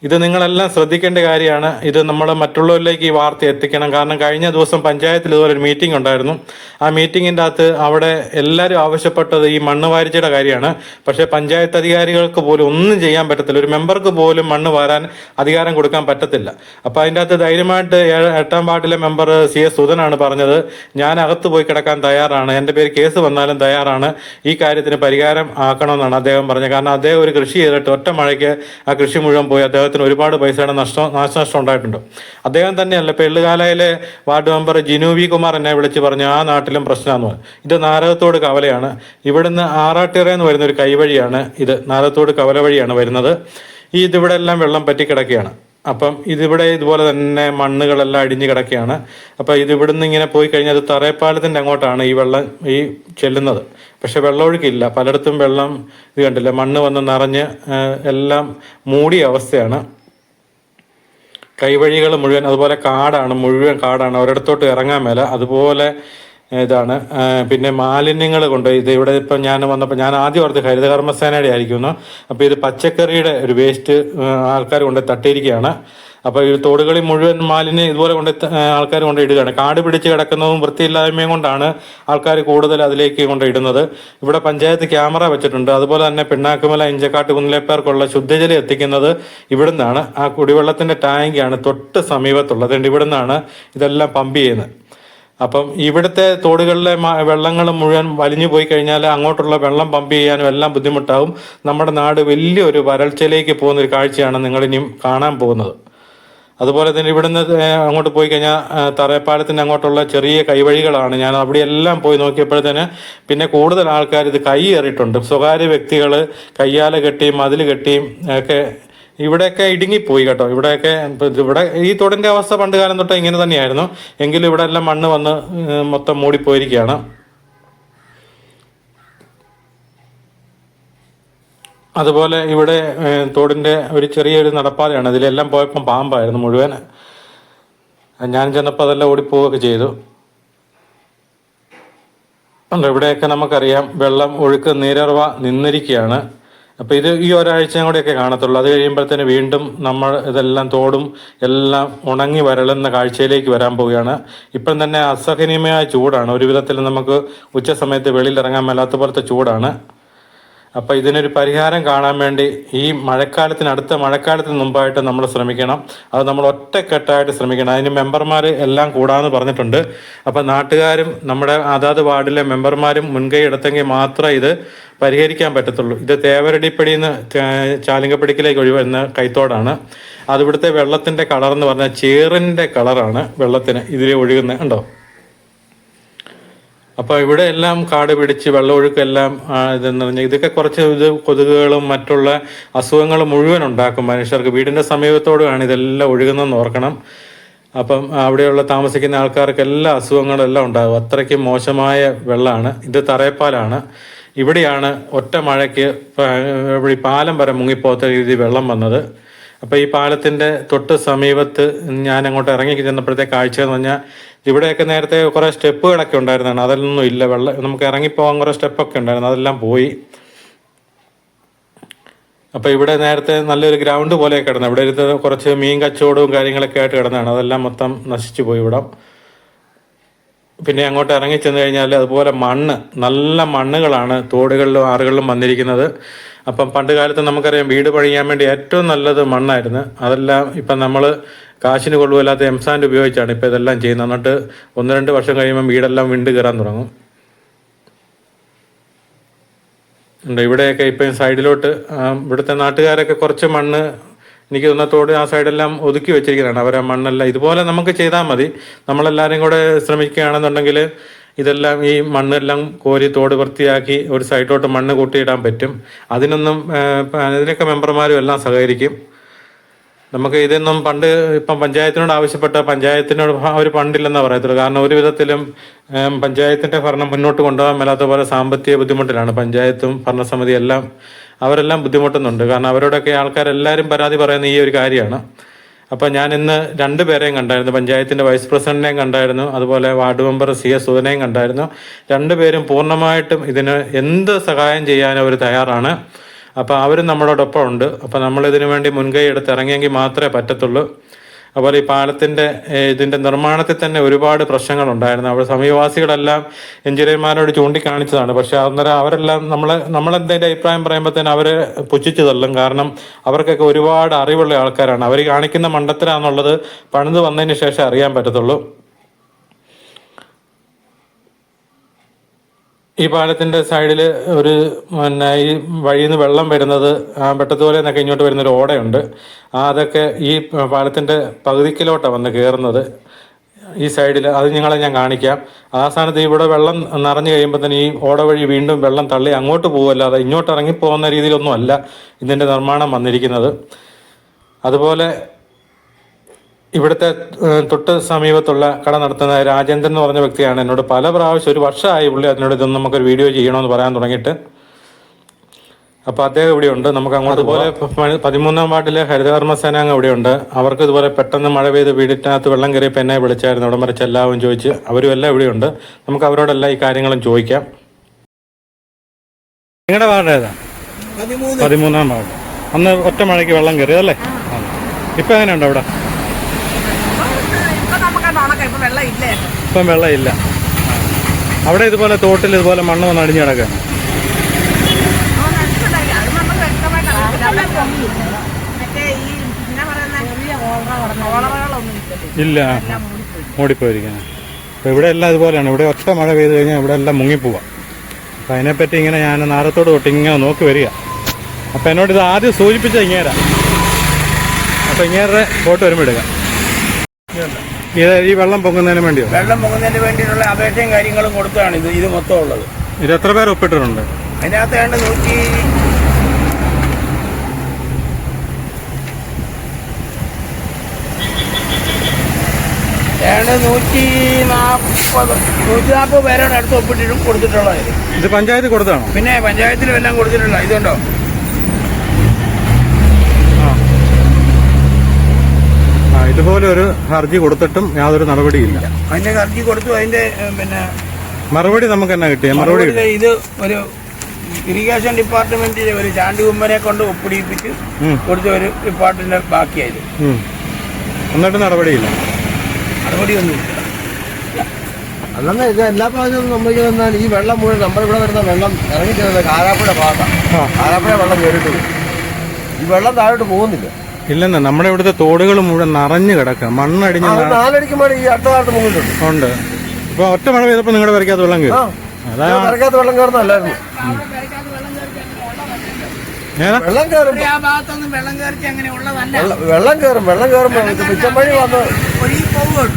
ഇത് നിങ്ങളെല്ലാം ശ്രദ്ധിക്കേണ്ട കാര്യമാണ്. ഇത് നമ്മൾ മറ്റുള്ളവരിലേക്ക് ഈ വാർത്ത എത്തിക്കണം. കാരണം കഴിഞ്ഞ ദിവസം പഞ്ചായത്തിൽ ഇതുപോലെ ഒരു മീറ്റിംഗ് ഉണ്ടായിരുന്നു. ആ മീറ്റിങ്ങിൻ്റെ അകത്ത് അവിടെ എല്ലാവരും ആവശ്യപ്പെട്ടത് ഈ മണ്ണ് വാരിച്ചയുടെ കാര്യമാണ്. പക്ഷേ പഞ്ചായത്ത് അധികാരികൾക്ക് പോലും ഒന്നും ചെയ്യാൻ പറ്റത്തില്ല. ഒരു മെമ്പർക്ക് പോലും മണ്ണ് വാരാൻ അധികാരം കൊടുക്കാൻ പറ്റത്തില്ല. അപ്പോൾ അതിൻ്റെ അകത്ത് ധൈര്യമായിട്ട് 8ാം വാർഡിലെ മെമ്പർ CS സുധനാണ് പറഞ്ഞത്, ഞാൻ അകത്ത് പോയി കിടക്കാൻ തയ്യാറാണ്, എൻ്റെ പേര് കേസ് വന്നാലും തയ്യാറാണ്, ഈ കാര്യത്തിന് പരിഹാരം ആക്കണമെന്നാണ് അദ്ദേഹം പറഞ്ഞത്. കാരണം അദ്ദേഹം ഒരു കൃഷി ചെയ്തിട്ട് ഒറ്റ മഴയ്ക്ക് ആ കൃഷി മുഴുവൻ പോയി അദ്ദേഹത്തിന് ഒരുപാട് പൈസയുടെ നാശനഷ്ടം ഉണ്ടായിട്ടുണ്ട്. അദ്ദേഹം തന്നെയല്ല, ഇപ്പം എള്ളുകാലയിലെ ward member Jinu V Kumar എന്നെ വിളിച്ച് പറഞ്ഞു ആ നാട്ടിലും പ്രശ്നമാണെന്ന് പറഞ്ഞു. ഇത് നാരകത്തോട് കവലയാണ്. ഇവിടുന്ന് ആറാട്ടിറ എന്ന് വരുന്ന ഒരു കൈവഴിയാണ് ഇത്. നാരകത്തോട് കവല വഴിയാണ് വരുന്നത്. ഇതിവിടെ എല്ലാം വെള്ളം പറ്റിക്കിടക്കുകയാണ്. അപ്പം ഇതിവിടെ ഇതുപോലെ തന്നെ മണ്ണുകളെല്ലാം അടിഞ്ഞു കിടക്കുകയാണ്. അപ്പം ഇതിവിടുന്ന് ഇങ്ങനെ പോയി കഴിഞ്ഞാൽ അത് തറയപ്പാലത്തിൻ്റെ അങ്ങോട്ടാണ് ഈ വെള്ളം ചെല്ലുന്നത്. പക്ഷെ വെള്ളമൊഴുക്കില്ല. പലയിടത്തും വെള്ളം ഇത് കണ്ടില്ല, മണ്ണ് വന്ന് നിറഞ്ഞ് എല്ലാം മൂടിയ അവസ്ഥയാണ്. കൈവഴികൾ മുഴുവൻ അതുപോലെ കാടാണ്, മുഴുവൻ കാടാണ്. ഒരിടത്തോട്ട് ഇറങ്ങാൻ മേല അതുപോലെ ഇതാണ്. പിന്നെ മാലിന്യങ്ങൾ കൊണ്ട് ഇത് ഇവിടെ ഇപ്പം ഞാൻ വന്നപ്പോൾ ഞാൻ ആദ്യം ഓർത്ത് ഹരിതകർമ്മസേനയുടെ ആയിരിക്കുന്നു. അപ്പോൾ ഇത് പച്ചക്കറിയുടെ ഒരു വേസ്റ്റ് ആൾക്കാർ കൊണ്ട് തട്ടിയിരിക്കുകയാണ്. അപ്പോൾ ഈ തോടുകളിൽ മുഴുവൻ മാലിന്യം ഇതുപോലെ കൊണ്ട് ആൾക്കാർ കൊണ്ട് ഇടുകയാണ്. കാട് പിടിച്ച് കിടക്കുന്നതും വൃത്തിയില്ലായ്മയും കൊണ്ടാണ് ആൾക്കാർ കൂടുതൽ അതിലേക്ക് കൊണ്ട് ഇടുന്നത്. ഇവിടെ പഞ്ചായത്ത് ക്യാമറ വെച്ചിട്ടുണ്ട്. അതുപോലെ തന്നെ പിണ്ണാക്കുമല ഇഞ്ചക്കാട്ട് കുന്നിലേപ്പാർക്കുള്ള ശുദ്ധജലം എത്തിക്കുന്നത് ഇവിടുന്നാണ്. ആ കുടിവെള്ളത്തിൻ്റെ ടാങ്കാണ് തൊട്ട് സമീപത്തുള്ളത്. ഇവിടുന്നാണ് ഇതെല്ലാം പമ്പ് ചെയ്യുന്നത്. അപ്പം ഇവിടുത്തെ തോടുകളിലെ വെള്ളങ്ങൾ മുഴുവൻ വലിഞ്ഞു പോയി കഴിഞ്ഞാൽ അങ്ങോട്ടുള്ള വെള്ളം പമ്പ് ചെയ്യാനും എല്ലാം ബുദ്ധിമുട്ടാവും. നമ്മുടെ നാട് വലിയൊരു വരൾച്ചയിലേക്ക് പോകുന്ന ഒരു കാഴ്ചയാണ് നിങ്ങളിനിയും കാണാൻ പോകുന്നത്. അതുപോലെ തന്നെ ഇവിടുന്ന് അങ്ങോട്ട് പോയി കഴിഞ്ഞാൽ തറയപ്പാലത്തിൻ്റെ അങ്ങോട്ടുള്ള ചെറിയ കൈവഴികളാണ്. ഞാൻ അവിടെയെല്ലാം പോയി നോക്കിയപ്പോഴത്തേന് പിന്നെ കൂടുതൽ ആൾക്കാർ ഇത് കൈയേറിയിട്ടുണ്ട്. സ്വകാര്യ വ്യക്തികൾ കയ്യാല കെട്ടിയും മതിൽ കെട്ടിയും ഒക്കെ ഇവിടെയൊക്കെ ഇടുങ്ങിപ്പോയി കേട്ടോ. ഇവിടെ ഈ തോടിൻ്റെ അവസ്ഥ പണ്ട് കാലം തൊട്ട് ഇങ്ങനെ തന്നെയായിരുന്നു. എങ്കിലും ഇവിടെ എല്ലാം മണ്ണ് വന്ന് മൊത്തം മൂടിപ്പോയിരിക്കുകയാണ്. അതുപോലെ ഇവിടെ തോടിൻ്റെ ഒരു ചെറിയൊരു നടപ്പാതയാണ്. ഇതിലെല്ലാം പോയപ്പം പാമ്പായിരുന്നു മുഴുവൻ. ഞാൻ ചെന്നപ്പോൾ അതെല്ലാം ഓടിപ്പോവുകയൊക്കെ ചെയ്തു. ഇവിടെയൊക്കെ നമുക്കറിയാം വെള്ളം ഒഴുക്ക് നീരർവ നിന്നിരിക്കുകയാണ്. അപ്പോൾ ഇത് ഈ ഒരാഴ്ചയും കൂടെയൊക്കെ കാണത്തുള്ളൂ. അത് കഴിയുമ്പോഴത്തേന് വീണ്ടും നമ്മൾ ഇതെല്ലാം തോടും എല്ലാം ഉണങ്ങി വരളുന്ന കാഴ്ചയിലേക്ക് വരാൻ പോവുകയാണ്. ഇപ്പം തന്നെ അസഹനീയമായ ചൂടാണ്. ഒരു വിധത്തിൽ നമുക്ക് ഉച്ച സമയത്ത് വെളിയിൽ ഇറങ്ങാൻ മേലാത്ത പോലത്തെ ചൂടാണ്. അപ്പോൾ ഇതിനൊരു പരിഹാരം കാണാൻ വേണ്ടി ഈ അടുത്ത മഴക്കാലത്തിന് മുമ്പായിട്ട് നമ്മൾ ശ്രമിക്കണം. അത് നമ്മൾ ഒറ്റക്കെട്ടായിട്ട് ശ്രമിക്കണം. അതിന് മെമ്പർമാർ എല്ലാം കൂടാന്ന് പറഞ്ഞിട്ടുണ്ട്. അപ്പോൾ നാട്ടുകാരും നമ്മുടെ അതാത് വാർഡിലെ മെമ്പർമാരും മുൻകൈ എടുത്തെങ്കിൽ മാത്രമേ ഇത് പരിഹരിക്കാൻ പറ്റത്തുള്ളൂ. ഇത് തേവരടിപ്പടിയിൽ നിന്ന് ചാലിങ്കപ്പടിക്കിലേക്ക് ഒഴിവരുന്ന കൈത്തോടാണ്. അത് ഇവിടുത്തെ വെള്ളത്തിൻ്റെ കളർ എന്ന് പറഞ്ഞാൽ ചേറിൻ്റെ കളറാണ് വെള്ളത്തിന് ഇതിൽ ഒഴുകുന്നത്, ഉണ്ടോ? അപ്പോൾ ഇവിടെ എല്ലാം കാട് പിടിച്ച് വെള്ളമൊഴുക്കെല്ലാം ഇതെന്ന് പറഞ്ഞാൽ ഇതൊക്കെ കുറച്ച് കൊതുകുകളും മറ്റുള്ള അസുഖങ്ങളും മുഴുവൻ ഉണ്ടാക്കും മനുഷ്യർക്ക്. വീടിൻ്റെ സമീപത്തോടാണ് ഇതെല്ലാം ഒഴുകുന്നതെന്ന് ഓർക്കണം. അപ്പം അവിടെയുള്ള താമസിക്കുന്ന ആൾക്കാർക്ക് എല്ലാ അസുഖങ്ങളും എല്ലാം ഉണ്ടാകും. അത്രയ്ക്ക് മോശമായ വെള്ളമാണ് ഇത്. തറയപ്പാലാണ്. ഇവിടെയാണ് ഒറ്റ മഴയ്ക്ക് ഈ പാലം വരെ മുങ്ങിപ്പോത്ത രീതി വെള്ളം വന്നത്. അപ്പോൾ ഈ പാലത്തിൻ്റെ തൊട്ട് സമീപത്ത് ഞാൻ അങ്ങോട്ട് ഇറങ്ങി ചെന്നപ്പോഴത്തെ കാഴ്ച എന്ന് പറഞ്ഞാൽ ഇവിടെയൊക്കെ നേരത്തെ കുറേ സ്റ്റെപ്പുകളൊക്കെ ഉണ്ടായിരുന്നതാണ്. അതൊന്നും ഇല്ല. നമുക്ക് ഇറങ്ങിപ്പോകാൻ കുറേ സ്റ്റെപ്പൊക്കെ ഉണ്ടായിരുന്നു, അതെല്ലാം പോയി. അപ്പോൾ ഇവിടെ നേരത്തെ നല്ലൊരു ഗ്രൗണ്ട് പോലെ കിടന്നു. ഇവിടെ ഇരുന്ന് കുറച്ച് മീൻ കച്ചവടവും കാര്യങ്ങളൊക്കെ ആയിട്ട് കിടന്നതാണ്. അതെല്ലാം മൊത്തം നശിച്ചു പോയി ഇവിടം. പിന്നെ അങ്ങോട്ട് ഇറങ്ങി ചെന്ന് കഴിഞ്ഞാൽ അതുപോലെ നല്ല മണ്ണുകളാണ് തോടുകളിലും ആറുകളിലും വന്നിരിക്കുന്നത്. അപ്പം പണ്ട് കാലത്ത് നമുക്കറിയാം വീട് പണിയാൻ വേണ്ടി ഏറ്റവും നല്ലത് മണ്ണായിരുന്നു. അതെല്ലാം ഇപ്പം നമ്മൾ കാശിന് കൊള്ളുമല്ലാത്ത എംസാൻഡ് ഉപയോഗിച്ചാണ് ഇപ്പോൾ ഇതെല്ലാം ചെയ്യുന്നത്. എന്നിട്ട് 1-2 വർഷം കഴിയുമ്പോൾ വീടെല്ലാം വിണ്ട് കയറാൻ തുടങ്ങും. ഇവിടെയൊക്കെ ഇപ്പം സൈഡിലോട്ട് ഇവിടുത്തെ നാട്ടുകാരൊക്കെ കുറച്ച് മണ്ണ് എനിക്ക് തോന്നത്തോട് ആ സൈഡെല്ലാം ഒതുക്കി വെച്ചിരിക്കുന്നതാണ്. അവരെ മണ്ണെല്ലാം ഇതുപോലെ നമുക്ക് ചെയ്താൽ മതി. നമ്മളെല്ലാവരും കൂടെ ശ്രമിക്കുകയാണെന്നുണ്ടെങ്കിൽ ഇതെല്ലാം ഈ മണ്ണെല്ലാം കോരി തോട് വൃത്തിയാക്കി ഒരു സൈഡിലോട്ട് മണ്ണ് കൂട്ടിയിടാൻ പറ്റും. ഇതിനൊക്കെ മെമ്പർമാരും എല്ലാം സഹകരിക്കും. നമുക്ക് ഇതൊന്നും ഇപ്പം പഞ്ചായത്തിനോട് ആവശ്യപ്പെട്ട പഞ്ചായത്തിനോട് ഒരു ഫണ്ടില്ലെന്നാണ് പറയത്തുള്ളൂ. കാരണം ഒരു വിധത്തിലും പഞ്ചായത്തിൻ്റെ ഭരണം മുന്നോട്ട് കൊണ്ടുപോകാൻ മേലാത്ത പോലെ സാമ്പത്തിക ബുദ്ധിമുട്ടിലാണ് പഞ്ചായത്തും ഭരണസമിതി എല്ലാം. അവരെല്ലാം ബുദ്ധിമുട്ടുന്നുണ്ട്. കാരണം അവരോടൊക്കെ ആൾക്കാരെല്ലാവരും പരാതി പറയുന്ന ഈ ഒരു കാര്യമാണ്. അപ്പോൾ ഞാൻ ഇന്ന് 2 പേരെയും കണ്ടായിരുന്നു. പഞ്ചായത്തിൻ്റെ വൈസ് പ്രസിഡന്റിനെയും കണ്ടായിരുന്നു, അതുപോലെ വാർഡ് മെമ്പർ CS സുധനെയും കണ്ടായിരുന്നു. 2 പേരും പൂർണ്ണമായിട്ടും ഇതിന് എന്ത് സഹായം ചെയ്യാനും അവർ തയ്യാറാണ്. അപ്പോൾ അവരും നമ്മളോടൊപ്പം ഉണ്ട്. അപ്പോൾ നമ്മളിതിനു വേണ്ടി മുൻകൈ എടുത്ത് ഇറങ്ങിയെങ്കിൽ മാത്രമേ പറ്റത്തുള്ളൂ. അതുപോലെ ഈ പാലത്തിൻ്റെ ഇതിൻ്റെ നിർമ്മാണത്തിൽ തന്നെ ഒരുപാട് പ്രശ്നങ്ങളുണ്ടായിരുന്നു. അവിടെ സമീപവാസികളെല്ലാം എഞ്ചിനീയർമാരോട് ചൂണ്ടിക്കാണിച്ചതാണ്. പക്ഷേ അന്നേരം അവരെല്ലാം നമ്മളെന്തെങ്കിലും അഭിപ്രായം പറയുമ്പോൾ തന്നെ അവരെ പുച്ഛിച്ചു തള്ളും. കാരണം അവർക്കൊക്കെ ഒരുപാട് അറിവുള്ള ആൾക്കാരാണ്. അവർ കാണിക്കുന്ന മണ്ടത്തരാന്നുള്ളത് പണിത് വന്നതിന് ശേഷം അറിയാൻ പറ്റത്തുള്ളൂ. ഈ പാലത്തിൻ്റെ സൈഡിൽ ഈ വഴിയിൽ നിന്ന് വെള്ളം വരുന്നത് വെട്ടത്തോലെ എന്നൊക്കെ ഇങ്ങോട്ട് വരുന്നൊരു ഓടയുണ്ട്. അതൊക്കെ ഈ പാലത്തിൻ്റെ പകുതിക്കിലോട്ടാണ് വന്ന് കയറുന്നത് ഈ സൈഡിൽ. അത് ഞാൻ കാണിക്കാം. ആ സ്ഥാനത്ത് ഇവിടെ വെള്ളം നിറഞ്ഞു കഴിയുമ്പോൾ തന്നെ ഈ ഓട വഴി വീണ്ടും വെള്ളം തള്ളി അങ്ങോട്ട് പോകുമല്ലാതെ ഇങ്ങോട്ട് ഇറങ്ങിപ്പോകുന്ന രീതിയിലൊന്നും അല്ല ഇതിൻ്റെ നിർമ്മാണം വന്നിരിക്കുന്നത്. അതുപോലെ ഇവിടുത്തെ തൊട്ട് സമീപത്തുള്ള കട നടത്തുന്ന രാജേന്ദ്രൻ എന്ന് പറഞ്ഞ വ്യക്തിയാണ് എന്നോട് പല പ്രാവശ്യം 1 വർഷമായി പുള്ളി അതിനോട് ഇതൊന്നും നമുക്കൊരു വീഡിയോ ചെയ്യണമെന്ന് പറയാൻ തുടങ്ങിയിട്ട്. അപ്പോൾ അദ്ദേഹം ഇവിടെയുണ്ട്. നമുക്ക് അങ്ങോട്ട് പോലെ 13-ാം വാർഡിലെ ഹരിതകർമ്മ സേനാംഗം ഇവിടെയുണ്ട്. അവർക്ക് ഇതുപോലെ പെട്ടെന്ന് മഴ പെയ്ത് വീടിനകത്ത് വെള്ളം കയറിയപ്പോൾ എന്നെ വിളിച്ചായിരുന്നു. അവിടെ വരെ ചെല്ലാവും ചോദിച്ച് അവരും എല്ലാം ഇവിടെയുണ്ട്. നമുക്ക് അവരോടെല്ലാം ഈ കാര്യങ്ങളും ചോദിക്കാം. നിങ്ങളുടെ വാർഡ് ഏതാ? 13-ാം വാർഡ്. അന്ന് ഒറ്റ മഴയ്ക്ക് വെള്ളം കയറിയതല്ലേ? ഇപ്പം എങ്ങനെയുണ്ട് അവിടെ? ഇപ്പം വെള്ളമില്ല. അവിടെ ഇതുപോലെ തോട്ടിൽ ഇതുപോലെ മണ്ണ് വന്ന് അടിഞ്ഞു കിടക്കുക. ഇല്ല, മൂടിപ്പോയിരിക്കുന്നത്. അപ്പോൾ ഇവിടെ എല്ലാം ഇതുപോലെയാണ്. ഇവിടെ ഒറ്റ മഴ പെയ്ത് കഴിഞ്ഞാൽ ഇവിടെ എല്ലാം മുങ്ങിപ്പോവാം. അപ്പം അതിനെപ്പറ്റി ഇങ്ങനെ ഞാൻ നാരത്തോട് തൊട്ട് ഇങ്ങനെ നോക്കി വരിക. അപ്പം എന്നോട് ഇത് ആദ്യം സൂചിപ്പിച്ചത് ഇങ്ങേരാ. അപ്പം ഇങ്ങേരുടെ ബോട്ട് വരുമ്പോൾ എടുക്കാം. ഈ വെള്ളം പൊങ്ങുന്നതിന് വേണ്ടിയോ? വെള്ളം പൊങ്ങുന്നതിന് വേണ്ടിയിട്ടുള്ള അപേക്ഷയും കാര്യങ്ങളും കൊടുത്തതാണ് ഇത് മൊത്തം ഉള്ളത്. ഇത് എത്ര പേർ ഒപ്പിട്ടിട്ടുണ്ട്? അതിനകത്ത് 140 പേരാണ് അടുത്ത് ഒപ്പിട്ടിട്ടും കൊടുത്തിട്ടുള്ളത്. ഇത് പഞ്ചായത്ത് കൊടുത്താണോ? പിന്നെ പഞ്ചായത്തിലും എല്ലാം കൊടുത്തിട്ടുള്ള ഇതുണ്ടോ? ഇതുപോലെ ഒരു ഹർജി കൊടുത്തിട്ടും യാതൊരു നടപടിയില്ല. അതിന്റെ ഹർജി കൊടുത്തു. അതിന്റെ മറുപടി നമുക്ക് എന്നാ കിട്ടിയ മറുപടി? ഇത് ഒരു ഇറിഗേഷൻ ഡിപ്പാർട്ട്മെന്റിലെ ഒരു ചാണ്ടികുമ്പനെ കൊണ്ട് ഒപ്പിടിപ്പിച്ച് കൊടുത്ത ഒരു റിപ്പോർട്ടിന്റെ ബാക്കിയായിരുന്നു. എന്നിട്ട് നടപടിയില്ല. നടപടിയൊന്നുമില്ല. അല്ലെന്ന് ഇത് എല്ലാ പ്രാവശ്യവും സംഭവിക്കുന്നതെന്നാൽ ഈ വെള്ളം മുഴുവൻ നമ്മളിവിടെ വരുന്ന വെള്ളം ഇറങ്ങി ചെല്ലുന്നത് കാരാപ്പുഴ ഭാഗത്താണ്. കാരാപ്പുഴ വെള്ളം കയറിയിട്ട് വരും. ഈ വെള്ളം താഴോട്ട് പോകുന്നില്ല. ഇല്ലെന്ന് നമ്മുടെ ഇവിടുത്തെ തോടുകൾ മുഴുവൻ നിറഞ്ഞു കിടക്കുക, മണ്ണടിഞ്ഞ് 4 അടിക്കുമ്പോൾ ഈ അടുത്ത കാലത്ത് മുങ്ങിട്ടുണ്ട്. ഉണ്ട്. ഇപ്പൊ ഒറ്റ മഴ പെയ്തപ്പോ നിങ്ങളുടെ വരയ്ക്കാത്ത വെള്ളം കയറി. വരയ്ക്കാത്ത വെള്ളം കയറുന്നല്ലായിരുന്നു. വെള്ളം കയറും, ആ ഭാഗത്തൊന്നും വെള്ളം കയറി അങ്ങനെ ഉള്ളതല്ല. വെള്ളം കയറും. വെള്ളം കയറുമ്പോൾ പിച്ചമ്പഴി വന്ന് ഒഴുകി പോകുള്ളൂ.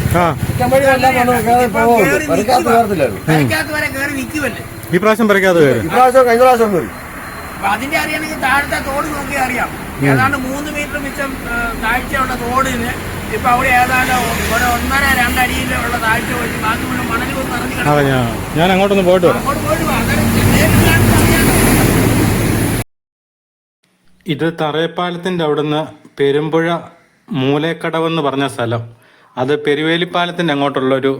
പിച്ചമ്പഴി എല്ലാം വന്ന് പോകും. വരയ്ക്കാത്ത കയറത്തില്ലായിരുന്നു. വരയ്ക്കാത്ത വരെ കയറി നിൽക്കുമല്ലേ. ഈ പ്രാവശ്യം വരയ്ക്കാത്ത കയറി. ഇപ്രാവശ്യം കഴിഞ്ഞ പ്രാവശ്യം കയറി. അപ്പൊ അതിന്റെ അറിയണമെങ്കിൽ താഴത്തെ തോട് നോക്കി അറിയാം. ഏതാണ്ട് 3 മീറ്റർ മിച്ചം താഴ്ചയുള്ള തോടിന് ഇപ്പൊ അവിടെ ഏതാണ്ട് 1.5-2 അടിയിലുള്ള താഴ്ച വെച്ച് ബാക്കി മുഴുവൻ മണൽ കൊണ്ട് നിറഞ്ഞു കിടക്കും. ഞാൻ അങ്ങോട്ടൊന്ന് പോയിട്ട് വരാം. അങ്ങോട്ട് പോയിട്ട് വാ. അന്നേരം നേരിട്ട് കാണുമ്പോൾ അറിയാലോ. ഇത് തറയപ്പാലത്തിന്റെ അവിടുന്ന് പെരുമ്പുഴ മൂലേക്കടവെന്ന് പറഞ്ഞ സ്ഥലം, അത് പെരുവേലിപ്പാലത്തിന്റെ അങ്ങോട്ടുള്ളൊരു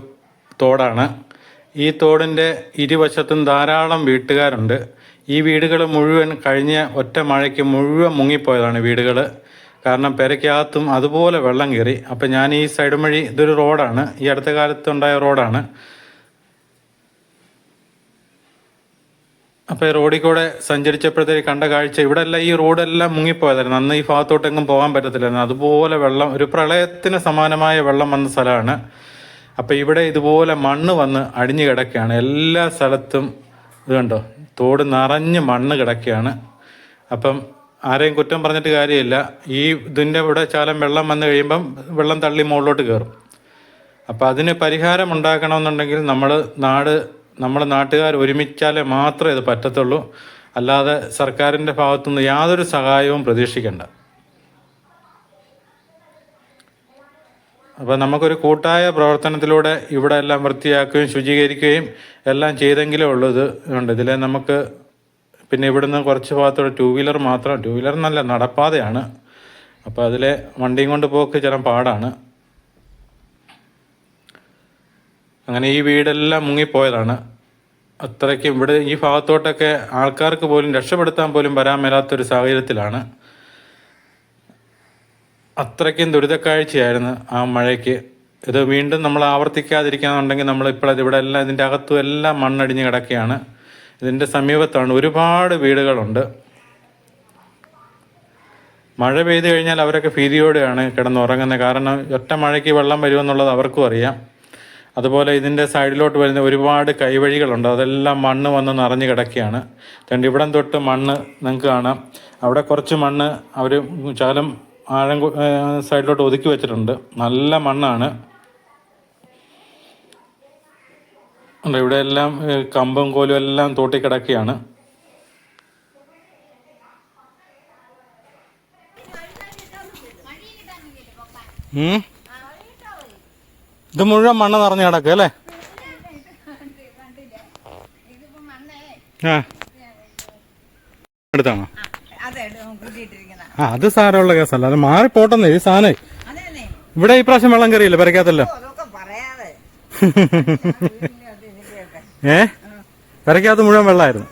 തോടാണ്. ഈ തോടിന്റെ ഇരുവശത്തും ധാരാളം വീട്ടുകാരുണ്ട്. ഈ വീടുകൾ മുഴുവൻ കഴിഞ്ഞ ഒറ്റ മഴയ്ക്ക് മുഴുവൻ മുങ്ങിപ്പോയതാണ് വീടുകൾ. കാരണം പെരയ്ക്കകത്തും അതുപോലെ വെള്ളം കയറി. അപ്പം ഞാൻ ഈ സൈഡ് വഴി, ഇതൊരു റോഡാണ്, ഈ അടുത്ത കാലത്തുണ്ടായ റോഡാണ്. അപ്പോൾ ഈ റോഡിൽ കൂടെ സഞ്ചരിച്ചപ്പോഴത്തേക്ക് കണ്ട കാഴ്ച, ഇവിടെ എല്ലാം ഈ റോഡെല്ലാം മുങ്ങിപ്പോയതായിരുന്നു. അന്ന് ഈ ഭാഗത്തോട്ടെങ്ങും പോകാൻ പറ്റത്തില്ലായിരുന്നു. അതുപോലെ വെള്ളം, ഒരു പ്രളയത്തിന് സമാനമായ വെള്ളം വന്ന സ്ഥലമാണ്. അപ്പം ഇവിടെ ഇതുപോലെ മണ്ണ് വന്ന് അടിഞ്ഞു കിടക്കുകയാണ് എല്ലാ സ്ഥലത്തും. ഇത് കണ്ടോ, തോട് നിറഞ്ഞ് മണ്ണ് കിടക്കുകയാണ്. അപ്പം ആരെയും കുറ്റം പറഞ്ഞിട്ട് കാര്യമില്ല. ഈ ഇതിൻ്റെ ഇവിടെ ശകലം വെള്ളം വന്നു കഴിയുമ്പം വെള്ളം തള്ളി മുകളിലോട്ട് കയറും. അപ്പം അതിന് പരിഹാരം ഉണ്ടാക്കണമെന്നുണ്ടെങ്കിൽ നമ്മുടെ നാട്ടുകാർ ഒരുമിച്ചാലേ മാത്രമേ ഇത് പറ്റത്തുള്ളൂ. അല്ലാതെ സർക്കാരിൻ്റെ ഭാഗത്തുനിന്ന് യാതൊരു സഹായവും പ്രതീക്ഷിക്കേണ്ട. അപ്പോൾ നമുക്കൊരു കൂട്ടായ പ്രവർത്തനത്തിലൂടെ ഇവിടെ എല്ലാം വൃത്തിയാക്കുകയും ശുചീകരിക്കുകയും എല്ലാം ചെയ്തെങ്കിലേ ഉള്ളൂ. ഇത് ഉണ്ട് ഇതിലെ നമുക്ക് പിന്നെ ഇവിടുന്ന് കുറച്ച് ഭാഗത്തോടെ 2 വീലർ മാത്രം, 2 വീലർ എന്നല്ല, നടപ്പാതയാണ്. അപ്പോൾ അതിലെ വണ്ടിയും കൊണ്ട് പോക്ക് ചില പാടാണ്. അങ്ങനെ ഈ വീടെല്ലാം മുങ്ങിപ്പോയതാണ്. അത്രയ്ക്കും ഇവിടെ ഈ ഭാഗത്തോട്ടൊക്കെ ആൾക്കാർക്ക് പോലും രക്ഷപ്പെടുത്താൻ പോലും വരാൻ മേലാത്തൊരു സാഹചര്യത്തിലാണ്. അത്രയ്ക്കും ദുരിതക്കാഴ്ചയായിരുന്നു ആ മഴയ്ക്ക്. ഇത് വീണ്ടും നമ്മൾ ആവർത്തിക്കാതിരിക്കാന്നുണ്ടെങ്കിൽ നമ്മളിപ്പോൾ ഇവിടെ എല്ലാം ഇതിൻ്റെ അകത്തും എല്ലാം മണ്ണടിഞ്ഞ് കിടക്കുകയാണ്. ഇതിൻ്റെ സമീപത്താണ് ഒരുപാട് വീടുകളുണ്ട്. മഴ പെയ്തു കഴിഞ്ഞാൽ അവരൊക്കെ ഭീതിയോടെയാണ് കിടന്നുറങ്ങുന്നത്. കാരണം ഒറ്റ മഴയ്ക്ക് വെള്ളം വരുമെന്നുള്ളത് അവർക്കും അറിയാം. അതുപോലെ ഇതിൻ്റെ സൈഡിലോട്ട് വരുന്ന ഒരുപാട് കൈവഴികളുണ്ട്, അതെല്ലാം മണ്ണ് വന്ന് നിറഞ്ഞു കിടക്കുകയാണ്. രണ്ട് ഇവിടം തൊട്ട് മണ്ണ് നിങ്ങൾക്ക് കാണാം. അവിടെ കുറച്ച് മണ്ണ് അവർ ശകലം ആഴം സൈഡിലോട്ട് ഒതുക്കി വെച്ചിട്ടുണ്ട്. നല്ല മണ്ണാണ്. ഇവിടെ എല്ലാം കമ്പും കോലും എല്ലാം തോട്ടി കിടക്കുകയാണ്. ഇത് മുഴുവൻ മണ്ണ് നിറഞ്ഞു കിടക്കുക അല്ലേ? ആ എടുത്താണോ? അത് സാരമുള്ള കേസല്ല, അത് മാറിപ്പോട്ടെന്നേ. ഈ സാധനം ഇവിടെ ഈ പ്രാവശ്യം വെള്ളം കയറിയില്ല പെരയ്ക്കകത്തല്ലോ. പെരയ്ക്കകത്ത് മുഴുവൻ വെള്ളമായിരുന്നു.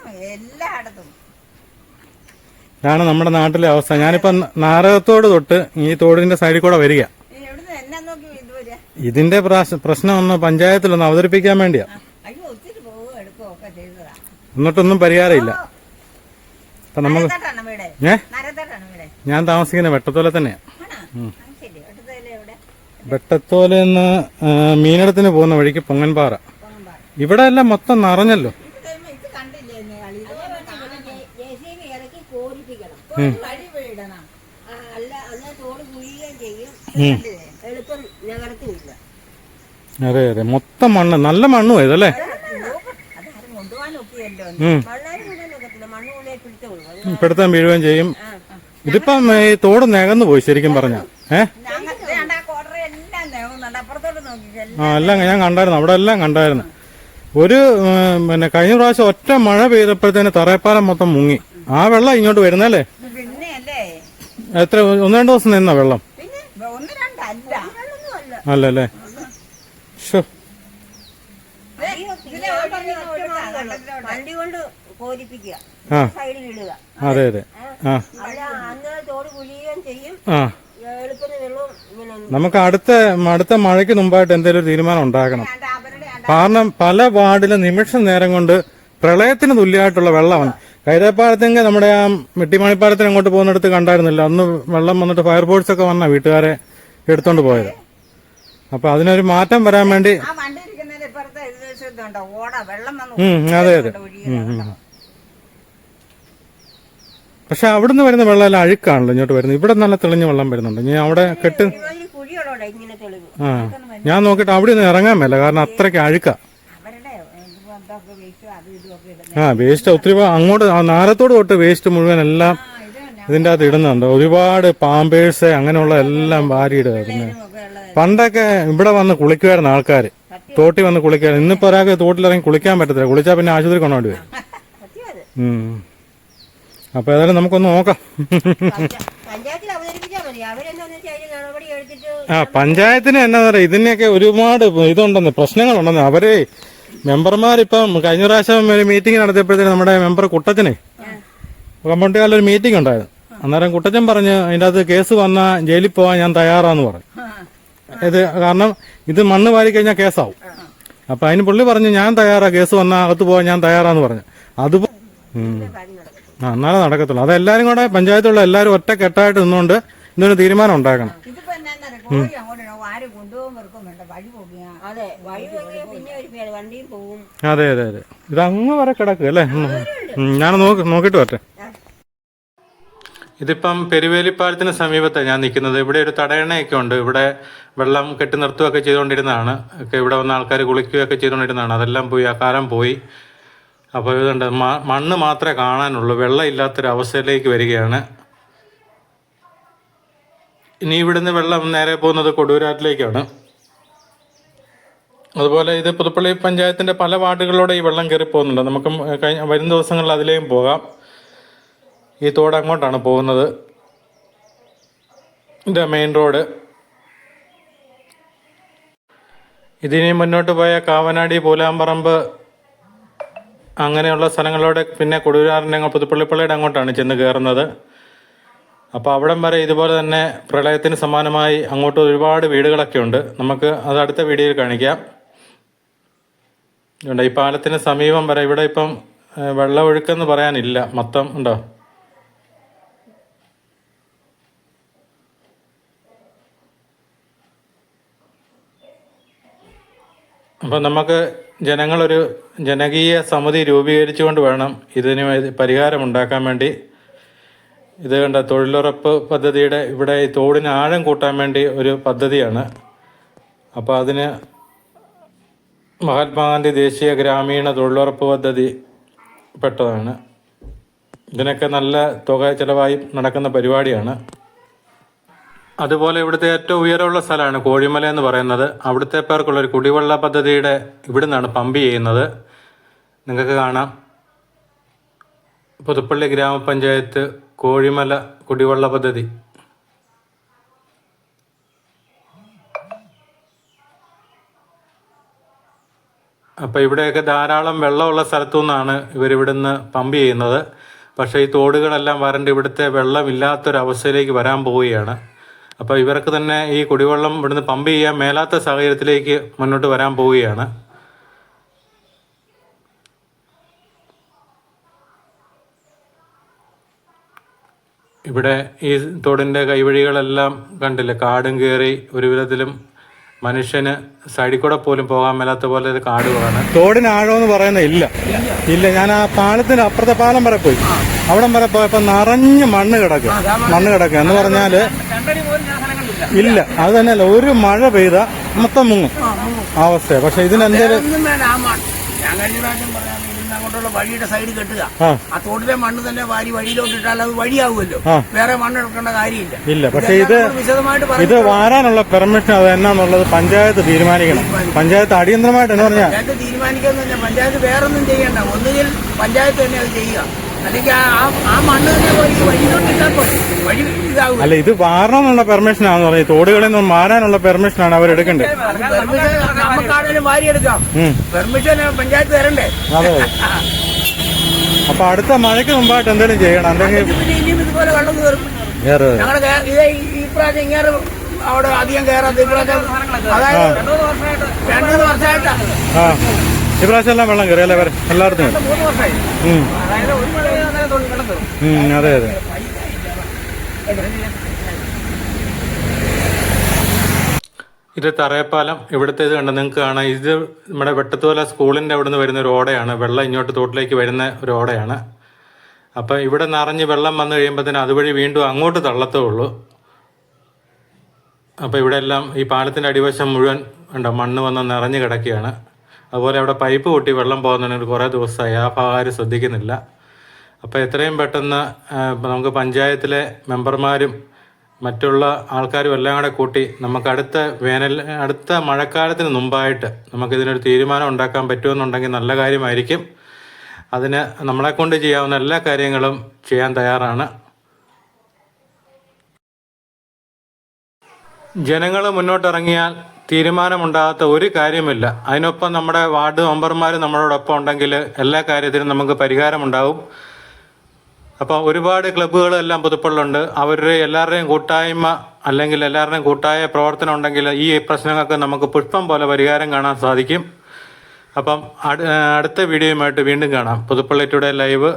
ഇതാണ് നമ്മുടെ നാട്ടിലെ അവസ്ഥ. ഞാനിപ്പം നാരകത്തോട് തൊട്ട് ഈ തോടിന്റെ സൈഡിൽ കൂടെ വരിക. ഇതിന്റെ പ്രശ്നം ഒന്ന് പഞ്ചായത്തിലൊന്ന് അവതരിപ്പിക്കാൻ വേണ്ടിയാ. എന്നിട്ടൊന്നും പരിഹാരമില്ല. അപ്പൊ നമുക്ക് ഞാൻ താമസിക്കുന്ന വെട്ടത്തോല തന്നെയാ. വെട്ടത്തോലെന്ന് മീനടത്തിന് പോകുന്ന വഴിക്ക് പൊങ്ങൻപാറ. ഇവിടെ എല്ലാം മൊത്തം നിറഞ്ഞല്ലോ. അതെ അതെ, മൊത്തം മണ്ണ്, നല്ല മണ്ണു ഇതല്ലേ. പിടുത്തം വീഴുകയും ചെയ്യും. ഇതിപ്പം ഈ തോട് നികന്നു പോയി ശരിക്കും പറഞ്ഞ. എല്ലാം ഞാൻ കണ്ടായിരുന്നു, അവിടെ എല്ലാം കണ്ടായിരുന്നു. ഒരു പിന്നെ കഴിഞ്ഞ പ്രാവശ്യം ഒറ്റ മഴ പെയ്തപ്പോഴത്തേന് തറയപ്പാലം മൊത്തം മുങ്ങി. ആ വെള്ളം ഇങ്ങോട്ട് വരുന്നല്ലേ? എത്ര 1-2 ദിവസം നിന്ന വെള്ളം അല്ലല്ലേ? അതെ അതെ. നമുക്ക് അടുത്ത മഴയ്ക്ക് മുമ്പായിട്ട് എന്തെങ്കിലും ഒരു തീരുമാനം ഉണ്ടാക്കണം. കാരണം പല വാർഡിലും നിമിഷ നേരം കൊണ്ട് പ്രളയത്തിന് തുല്യമായിട്ടുള്ള വെള്ളമാണ്. കൈതപ്പാലത്തെങ്കിൽ നമ്മുടെ ആ വെട്ടിമാണിപ്പാലത്തിന് അങ്ങോട്ട് പോകുന്നിടത്ത് കണ്ടായിരുന്നില്ല, അന്ന് വെള്ളം വന്നിട്ട് ഫയർഫോഴ്സ് ഒക്കെ വന്ന വീട്ടുകാരെ എടുത്തോണ്ട് പോയത്. അപ്പൊ അതിനൊരു മാറ്റം വരാൻ വേണ്ടി അതെ അതെ. പക്ഷെ അവിടുന്ന് വരുന്ന വെള്ളം എല്ലാം അഴുക്കാണല്ലോ ഇങ്ങോട്ട് വരുന്നത്. ഇവിടെ നല്ല തെളിഞ്ഞ വെള്ളം വരുന്നുണ്ട്. ഞാൻ അവിടെ ഞാൻ നോക്കിയിട്ട് അവിടെ ഒന്നും ഇറങ്ങാൻ മേല, കാരണം അത്രയ്ക്ക് അഴുക്ക. വേസ്റ്റ് ഒത്തിരി അങ്ങോട്ട് നാരത്തോട് തൊട്ട് വേസ്റ്റ് മുഴുവൻ എല്ലാം ഇതിന്റെ അകത്ത് ഇടുന്നുണ്ട്. ഒരുപാട് പാമ്പേഴ്സ് അങ്ങനെയുള്ള എല്ലാം വാരിയിടുക. പിന്നെ പണ്ടൊക്കെ ഇവിടെ വന്ന് കുളിക്കുമായിരുന്നു ആൾക്കാർ, തോട്ടി വന്ന് കുളിക്കുമായിരുന്നു. ഇന്നിപ്പോ ഒരാൾക്ക് തോട്ടിലിറങ്ങി കുളിക്കാൻ പറ്റത്തില്ല, കുളിച്ചാൽ പിന്നെ ആശുപത്രി കൊണ്ടുപോയി വരും. അപ്പൊ ഏതായാലും നമുക്കൊന്ന് നോക്കാം. പഞ്ചായത്തിന് എന്നാ പറയാ, ഇതിനെയൊക്കെ ഒരുപാട് ഇതുണ്ടെന്ന്, പ്രശ്നങ്ങളുണ്ടെന്ന്. അവര് മെമ്പർമാരിപ്പം കഴിഞ്ഞ പ്രാവശ്യം ഒരു മീറ്റിംഗ് നടത്തിയപ്പോഴത്തേന് നമ്മുടെ മെമ്പർ കുട്ടച്ചനെ കമ്പൗണ്ടുകാരിൽ ഒരു മീറ്റിംഗ് ഉണ്ടായിരുന്നു. അന്നേരം കുട്ടച്ചൻ പറഞ്ഞ് അതിൻ്റെ അകത്ത് കേസ് വന്നാൽ ജയിലിൽ പോകാൻ ഞാൻ തയ്യാറാന്ന് പറഞ്ഞു. ഇത് കാരണം ഇത് മണ്ണ് വാരി കഴിഞ്ഞാൽ കേസാവും. അപ്പൊ അതിന് പുള്ളി പറഞ്ഞു ഞാൻ തയ്യാറാ, കേസ് വന്നാൽ അകത്ത് പോകാൻ ഞാൻ തയ്യാറാന്ന് പറഞ്ഞു. അത് എന്നാലേ നടക്കത്തുള്ളൂ. അതെല്ലാരും കൂടെ പഞ്ചായത്തുള്ള എല്ലാവരും ഒറ്റ കെട്ടായിട്ട് നിന്നുകൊണ്ട് ഇതൊരു തീരുമാനം ഉണ്ടാക്കണം. അതെ അതെ അതെ. ഇത് അങ്ങ് വരെ കിടക്കുക അല്ലേ? ഞാൻ നോക്കിട്ട് വരട്ടെ. ഇതിപ്പം പെരുവേലിപ്പാലത്തിന് സമീപത്താണ് ഞാൻ നിൽക്കുന്നത്. ഇവിടെ ഒരു തടയണയൊക്കെ ഉണ്ട്. ഇവിടെ വെള്ളം കെട്ടി നിർത്തുകയൊക്കെ ചെയ്തുകൊണ്ടിരുന്നതാണ്. ഒക്കെ ഇവിടെ വന്ന ആൾക്കാർ കുളിക്കുകയൊക്കെ ചെയ്തുകൊണ്ടിരുന്നതാണ്. അതെല്ലാം പോയി, ആ കാലം പോയി. അപ്പോൾ ഇതുണ്ട്, മണ്ണ് മാത്രമേ കാണാനുള്ളൂ. വെള്ളം ഇല്ലാത്തൊരവസ്ഥയിലേക്ക് വരികയാണ്. ഇനി ഇവിടുന്ന് വെള്ളം നേരെ പോകുന്നത് കൊടുവരാറ്റിലേക്കാണ്. അതുപോലെ ഇത് പുതുപ്പള്ളി പഞ്ചായത്തിന്റെ പല വാർഡുകളിലൂടെ ഈ വെള്ളം കയറി പോകുന്നുണ്ട്. നമുക്ക് വരും ദിവസങ്ങളിൽ അതിലേയും പോകാം. ഈ തോട് അങ്ങോട്ടാണ് പോകുന്നത്, ഇത് മെയിൻ റോഡ്. ഇതിനി മുന്നോട്ട് പോയ കാവനാടി, പൂലാമ്പറമ്പ് അങ്ങനെയുള്ള സ്ഥലങ്ങളിലൂടെ പിന്നെ കൊടുവരാറിൻ്റെ പുതുപ്പള്ളിപ്പള്ളിയുടെ അങ്ങോട്ടാണ് ചെന്ന് കയറുന്നത്. അപ്പോൾ അവിടം വരെ ഇതുപോലെ തന്നെ പ്രളയത്തിന് സമാനമായി അങ്ങോട്ട് ഒരുപാട് വീടുകളൊക്കെ ഉണ്ട്. നമുക്ക് അത് അടുത്ത വീഡിയോയിൽ കാണിക്കാം. ഈ പാലത്തിന് സമീപം വരെ ഇവിടെ ഇപ്പം വെള്ളമൊഴുക്കെന്ന് പറയാനില്ല, മൊത്തം ഉണ്ടോ. അപ്പം നമുക്ക് ജനങ്ങളൊരു ജനകീയ സമിതി രൂപീകരിച്ചുകൊണ്ട് വേണം ഇതിന് പരിഹാരമുണ്ടാക്കാൻ വേണ്ടി. ഇത് കണ്ട തൊഴിലുറപ്പ് പദ്ധതിയുടെ ഇവിടെ ഈ തോടിന് ആഴം കൂട്ടാൻ വേണ്ടി ഒരു പദ്ധതിയാണ്. അപ്പോൾ അതിന് മഹാത്മാഗാന്ധി ദേശീയ ഗ്രാമീണ തൊഴിലുറപ്പ് പദ്ധതി പെട്ടതാണ്. ഇതിനൊക്കെ നല്ല തുക ചിലവായി നടക്കുന്ന പരിപാടിയാണ്. അതുപോലെ ഇവിടുത്തെ ഏറ്റവും ഉയരമുള്ള സ്ഥലമാണ് കോഴിമല എന്ന് പറയുന്നത്. അവിടുത്തെ പേർക്കുള്ളൊരു കുടിവെള്ള പദ്ധതിയുടെ ഇവിടെ നിന്നാണ് പമ്പ് ചെയ്യുന്നത്. നിങ്ങൾക്ക് കാണാം, പുതുപ്പള്ളി ഗ്രാമപഞ്ചായത്ത് കോഴിമല കുടിവെള്ള പദ്ധതി. അപ്പോൾ ഇവിടെയൊക്കെ ധാരാളം വെള്ളമുള്ള സ്ഥലത്തു നിന്നാണ് ഇവരിവിടുന്ന് പമ്പ് ചെയ്യുന്നത്. പക്ഷേ ഈ തോടുകളെല്ലാം വരണ്ട് ഇവിടുത്തെ വെള്ളമില്ലാത്തൊരവസ്ഥയിലേക്ക് വരാൻ പോവുകയാണ്. അപ്പോൾ ഇവർക്ക് തന്നെ ഈ കുടിവെള്ളം ഇവിടുന്ന് പമ്പ് ചെയ്യാൻ മേലാത്ത സാഹചര്യത്തിലേക്ക് മുന്നോട്ട് വരാൻ പോവുകയാണ്. ഇവിടെ ഈ തോടിൻ്റെ കൈവഴികളെല്ലാം കണ്ടില്ലേ, കാടും കയറി ഒരു വിധത്തിലും മനുഷ്യന് സൈഡിൽ കൂടെ പോലും പോകാൻ മേലാത്ത പോലെ ഒരു കാടുകളാണ്. തോടിന് ആഴമെന്ന് പറയുന്നത് ഇല്ല. ഞാൻ ആ പാലത്തിന് അപ്പുറത്തെ പാലം വരെ പോയി, അവിടം വരെ പോയപ്പോൾ നിറഞ്ഞ് മണ്ണ് കിടക്കുക എന്ന് പറഞ്ഞാല് ഇല്ല. അത് തന്നെയല്ല, ഒരു മഴ പെയ്ത മൊത്തം മുങ്ങും അവസ്ഥ. പക്ഷെ ഇതിനെന്തേലും അങ്ങോട്ടുള്ള വഴിയുടെ സൈഡ് കെട്ടുക, ആ തോട്ടിലെ മണ്ണ് തന്നെ വാരി വഴിയിലോട്ട് ഇട്ടാൽ അത് വഴിയാവുമല്ലോ, വേറെ മണ്ണ് എടുക്കേണ്ട കാര്യമില്ല. പക്ഷെ ഇത് വാരാനുള്ള പെർമിഷൻ അത് എന്നാന്നുള്ളത് പഞ്ചായത്ത് തീരുമാനിക്കണം. പഞ്ചായത്ത് അടിയന്തരമായിട്ട് എന്ന് പറഞ്ഞാൽ തീരുമാനിക്കാന്ന് പറഞ്ഞാൽ പഞ്ചായത്ത് വേറൊന്നും ചെയ്യണ്ട, ഒന്നുകിൽ പഞ്ചായത്ത് തന്നെ അത് ചെയ്യുക, അല്ലെങ്കിൽ ആ മണ്ണ് തന്നെ വഴിയിലോട്ടിട്ടാൽ വഴി ഇതാവും. അല്ല, ഇത് വാരണമെന്നുള്ള പെർമിഷനാണെന്ന് പറഞ്ഞാൽ തോടുകളിൽ നിന്ന് മാറാനുള്ള പെർമിഷനാണ് അവർ എടുക്കേണ്ടത്. നമുക്കാണെങ്കിലും വാരി എടുക്കാം, പെർമിഷൻ പഞ്ചായത്ത് തരണ്ടേ. അതെ. അപ്പൊ അടുത്ത മഴയ്ക്ക് മുമ്പായിട്ട് എന്തെങ്കിലും ചെയ്യണം, അല്ലെങ്കിൽ ഇതുപോലെ വെള്ളം കയറും. ഞങ്ങളുടെ ഈ പ്രാവശ്യം ഇങ്ങനെ അവിടെ അധികം കയറാത്ത ഇപ്രാവശ്യം അതായത് 2-3 വർഷമായിട്ടാണ്. ആ ഇപ്രാവശ്യം എല്ലാം വെള്ളം കയറി അല്ലേ എല്ലായിടത്തും? അതെ അതെ. ഇത് തറയപ്പാലം. ഇവിടുത്തെ ഇത് കണ്ട നിങ്ങൾക്ക് കാണാം. ഇത് നമ്മുടെ വെട്ടത്തോല സ്കൂളിൻ്റെ അവിടെ നിന്ന് വരുന്ന ഒരു ഓടയാണ്. വെള്ളം ഇങ്ങോട്ട് തോട്ടിലേക്ക് വരുന്ന ഒരു ഓടയാണ്. അപ്പം ഇവിടെ നിറഞ്ഞ് വെള്ളം വന്നു കഴിയുമ്പോഴത്തേന് അതുവഴി വീണ്ടും അങ്ങോട്ട് തള്ളത്തേ ഉള്ളൂ. അപ്പോൾ ഇവിടെ എല്ലാം ഈ പാലത്തിൻ്റെ അടിവശം മുഴുവൻ ഉണ്ടോ മണ്ണ് വന്ന് നിറഞ്ഞ് കിടക്കുകയാണ്. അതുപോലെ അവിടെ പൈപ്പ് പൊട്ടി വെള്ളം പോകുന്നതിന് കുറേ ദിവസമായി. ആ ഭാഗം ആരും ശ്രദ്ധിക്കുന്നില്ല. അപ്പോൾ എത്രയും പെട്ടെന്ന് നമുക്ക് പഞ്ചായത്തിലെ മെമ്പർമാരും മറ്റുള്ള ആൾക്കാരും എല്ലാം കൂടെ കൂട്ടി നമുക്ക് അടുത്ത മഴക്കാലത്തിന് മുമ്പായിട്ട് നമുക്കിതിനൊരു തീരുമാനം ഉണ്ടാക്കാൻ പറ്റുമെന്നുണ്ടെങ്കിൽ നല്ല കാര്യമായിരിക്കും. അതിന് നമ്മളെക്കൊണ്ട് ചെയ്യാവുന്ന എല്ലാ കാര്യങ്ങളും ചെയ്യാൻ തയ്യാറാണ്. ജനങ്ങൾ മുന്നോട്ടിറങ്ങിയാൽ തീരുമാനമുണ്ടാകാത്ത ഒരു കാര്യമില്ല. അതിനൊപ്പം നമ്മുടെ വാർഡ് മെമ്പർമാർ നമ്മളോടൊപ്പം ഉണ്ടെങ്കിൽ എല്ലാ കാര്യത്തിനും നമുക്ക് പരിഹാരമുണ്ടാവും. അപ്പോൾ ഒരുപാട് ക്ലബ്ബുകളെല്ലാം പുതുപ്പള്ളിലുണ്ട്. അവരുടെ എല്ലാവരുടെയും കൂട്ടായ്മ അല്ലെങ്കിൽ എല്ലാവരുടെയും കൂട്ടായ പ്രവർത്തനം ഉണ്ടെങ്കിൽ ഈ പ്രശ്നങ്ങൾക്ക് നമുക്ക് പുഷ്പം പോലെ പരിഹാരം കാണാൻ സാധിക്കും. അപ്പം അടുത്ത വീഡിയോയുമായിട്ട് വീണ്ടും കാണാം. Puthuppally today live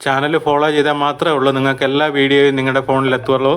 channel follow ചെയ്താൽ മാത്രമേ ഉള്ളൂ നിങ്ങൾക്ക് എല്ലാ വീഡിയോയും നിങ്ങളുടെ ഫോണിൽ എത്തുള്ളൂ.